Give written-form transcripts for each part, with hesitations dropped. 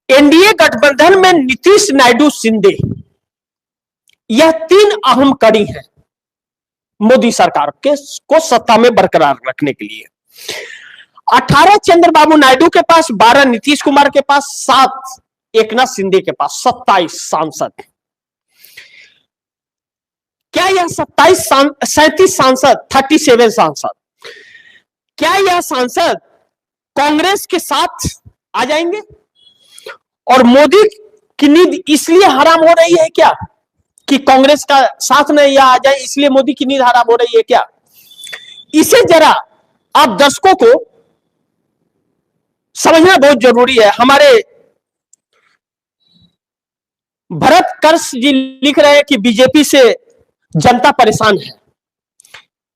NDA गठबंधन में नीतीश नायडू शिंदे, यह तीन अहम कड़ी है मोदी सरकार के को सत्ता में बरकरार रखने के लिए। 18 चंद्रबाबू नायडू के पास, 12 नीतीश कुमार के पास, 7 एकनाथ शिंदे के पास, 27 सांसद। क्या यह 37 सांसद, 37 सांसद, क्या यह सांसद कांग्रेस के साथ आ जाएंगे? और मोदी की नींद इसलिए हराम हो रही है क्या कि कांग्रेस का साथ में या आ जाए, इसलिए मोदी की नींद हराम हो रही है क्या? इसे जरा आप दर्शकों को समझना बहुत जरूरी है। हमारे भरत कर्ष जी लिख रहे हैं कि बीजेपी से जनता परेशान है।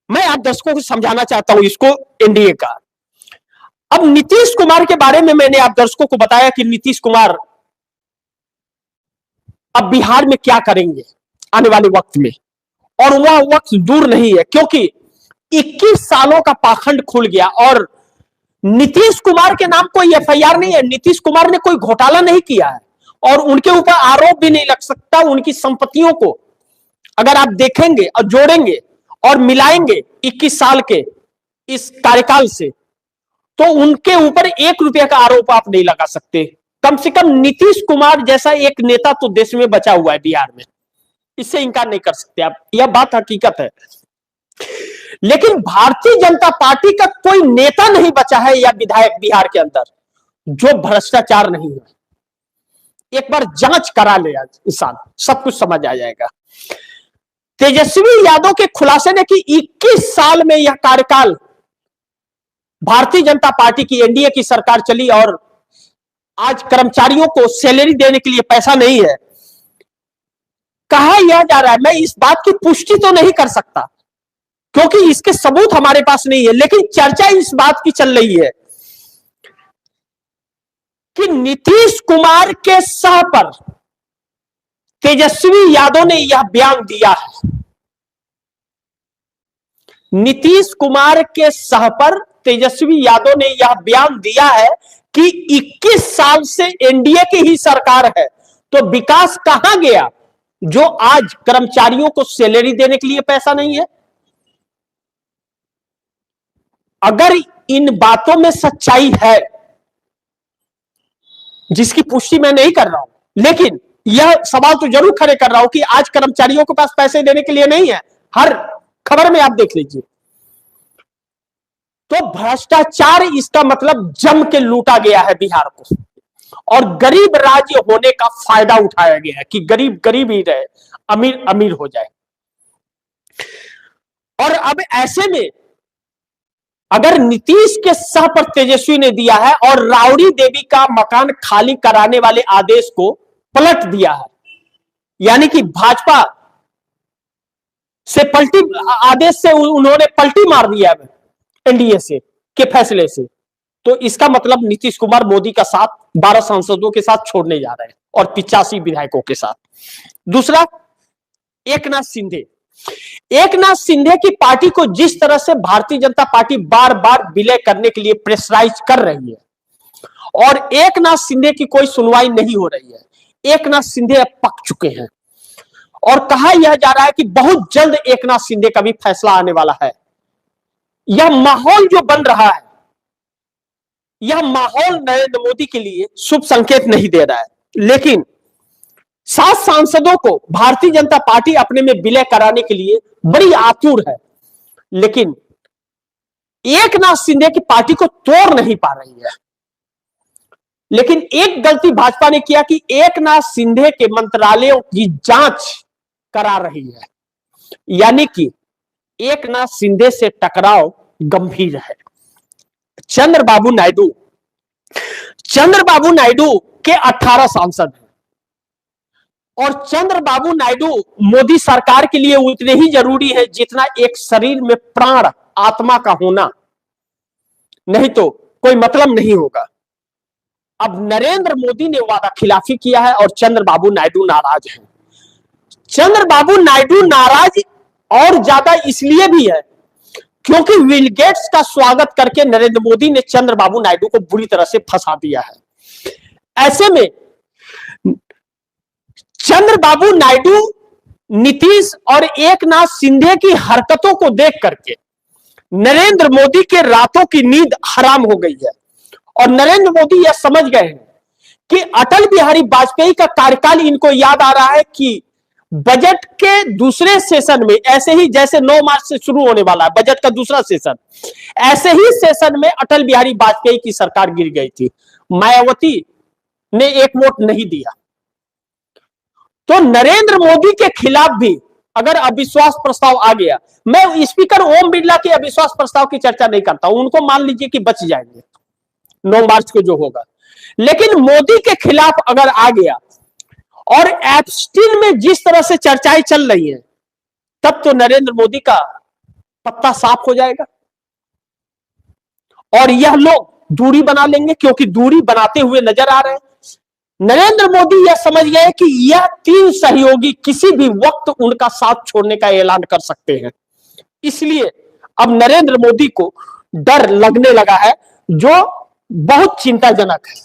मैं आप दर्शकों को समझाना चाहता हूं इसको, एनडीए का। अब नीतीश कुमार के बारे में मैंने आप दर्शकों को बताया कि नीतीश कुमार अब बिहार में क्या करेंगे आने वाले वक्त में, और वह वक्त दूर नहीं है क्योंकि 21 सालों का पाखंड खुल गया और नीतीश कुमार के नाम कोई एफआईआर नहीं है। नीतीश कुमार ने कोई घोटाला नहीं किया है और उनके ऊपर आरोप भी नहीं लग सकता। उनकी संपत्तियों को अगर आप देखेंगे और जोड़ेंगे और मिलाएंगे 21 साल के इस कार्यकाल से, तो उनके ऊपर 1 रुपया का आरोप आप नहीं लगा सकते। कम से कम नीतीश कुमार जैसा एक नेता तो देश में बचा हुआ है बिहार में, इससे इंकार नहीं कर सकते आप, यह बात हकीकत है। लेकिन भारतीय जनता पार्टी का कोई नेता नहीं बचा है या विधायक बिहार के अंदर जो भ्रष्टाचार नहीं है। एक बार जांच करा ले इंसान, सब कुछ समझ आ जाएगा। तेजस्वी यादव के खुलासे ने कि 21 साल में यह कार्यकाल भारतीय जनता पार्टी की एनडीए की सरकार चली और आज कर्मचारियों को सैलरी देने के लिए पैसा नहीं है। कहा यह जा रहा है, मैं इस बात की पुष्टि तो नहीं कर सकता क्योंकि इसके सबूत हमारे पास नहीं है, लेकिन चर्चा इस बात की चल रही है कि नीतीश कुमार के सह पर तेजस्वी यादव ने यह बयान दिया है। नीतीश कुमार के सह पर तेजस्वी यादव ने यह बयान दिया है कि 21 साल से एनडीए की ही सरकार है, तो विकास कहां गया जो आज कर्मचारियों को सैलरी देने के लिए पैसा नहीं है? अगर इन बातों में सच्चाई है, जिसकी पुष्टि मैं नहीं कर रहा हूं, लेकिन यह सवाल तो जरूर खड़े कर रहा हूं कि आज कर्मचारियों के पास पैसे देने के लिए नहीं है। हर खबर में आप देख लीजिए। तो भ्रष्टाचार, इसका मतलब जम के लूटा गया है बिहार को और गरीब राज्य होने का फायदा उठाया गया है कि गरीब गरीब ही रहे, अमीर अमीर हो जाए। और अब ऐसे में अगर नीतीश के सह पर तेजस्वी ने दिया है और राबड़ी देवी का मकान खाली कराने वाले आदेश को पलट दिया है, यानी कि भाजपा से पलटी आदेश से उन्होंने पलटी मार दिया है एनडीए से के फैसले से, तो इसका मतलब नीतीश कुमार मोदी का साथ 12 सांसदों के साथ छोड़ने जा रहे हैं और 85 विधायकों के साथ। दूसरा, एकनाथ शिंदे। एकनाथ शिंदे की पार्टी को जिस तरह से भारतीय जनता पार्टी बार बार विलय करने के लिए प्रेशराइज कर रही है और एकनाथ शिंदे की कोई सुनवाई नहीं हो रही है। एकनाथ शिंदे अब पक चुके हैं और कहा यह जा रहा है कि बहुत जल्द एकनाथ शिंदे का भी फैसला आने वाला है। यह माहौल जो बन रहा है, यह माहौल नरेंद्र मोदी के लिए शुभ संकेत नहीं दे रहा है। लेकिन 7 सांसदों को भारतीय जनता पार्टी अपने में विलय कराने के लिए बड़ी आतुर है, लेकिन एकनाथ शिंदे की पार्टी को तोड़ नहीं पा रही है। लेकिन एक गलती भाजपा ने किया कि एकनाथ शिंदे के मंत्रालयों की जांच करा रही है, यानी कि एकनाथ शिंदे से टकराव गंभीर है। चंद्रबाबू नायडू के 18 सांसद हैं और चंद्रबाबू नायडू मोदी सरकार के लिए उतने ही जरूरी है जितना एक शरीर में प्राण आत्मा का होना, नहीं तो कोई मतलब नहीं होगा। अब नरेंद्र मोदी ने वादा खिलाफी किया है और चंद्रबाबू नायडू नाराज हैं। चंद्रबाबू नायडू नाराज और ज्यादा इसलिए भी है क्योंकि बिल गेट्स का स्वागत करके नरेंद्र मोदी ने चंद्रबाबू नायडू को बुरी तरह से फंसा दिया है। ऐसे में चंद्रबाबू नायडू, नीतीश और एकनाथ शिंदे की हरकतों को देख करके नरेंद्र मोदी के रातों की नींद हराम हो गई है और नरेंद्र मोदी यह समझ गए हैं कि अटल बिहारी वाजपेयी का कार्यकाल इनको याद आ रहा है कि बजट के दूसरे सेशन में, ऐसे ही जैसे 9 मार्च से शुरू होने वाला है बजट का दूसरा सेशन, ऐसे ही सेशन में अटल बिहारी वाजपेयी की सरकार गिर गई थी, मायावती ने एक वोट नहीं दिया। तो नरेंद्र मोदी के खिलाफ भी अगर अविश्वास प्रस्ताव आ गया, मैं स्पीकर ओम बिरला के अविश्वास प्रस्ताव की चर्चा नहीं करता हूं, उनको मान लीजिए कि बच जाएंगे 9 मार्च को जो होगा, लेकिन मोदी के खिलाफ अगर आ गया और एप्स्टीन में जिस तरह से चर्चाएं चल रही हैं, तब तो नरेंद्र मोदी का पत्ता साफ हो जाएगा और यह लोग दूरी बना लेंगे, क्योंकि दूरी बनाते हुए नजर आ रहे हैं। नरेंद्र मोदी यह समझ गए कि यह 3 सहयोगी किसी भी वक्त उनका साथ छोड़ने का ऐलान कर सकते हैं, इसलिए अब नरेंद्र मोदी को डर लगने लगा है, जो बहुत चिंताजनक है।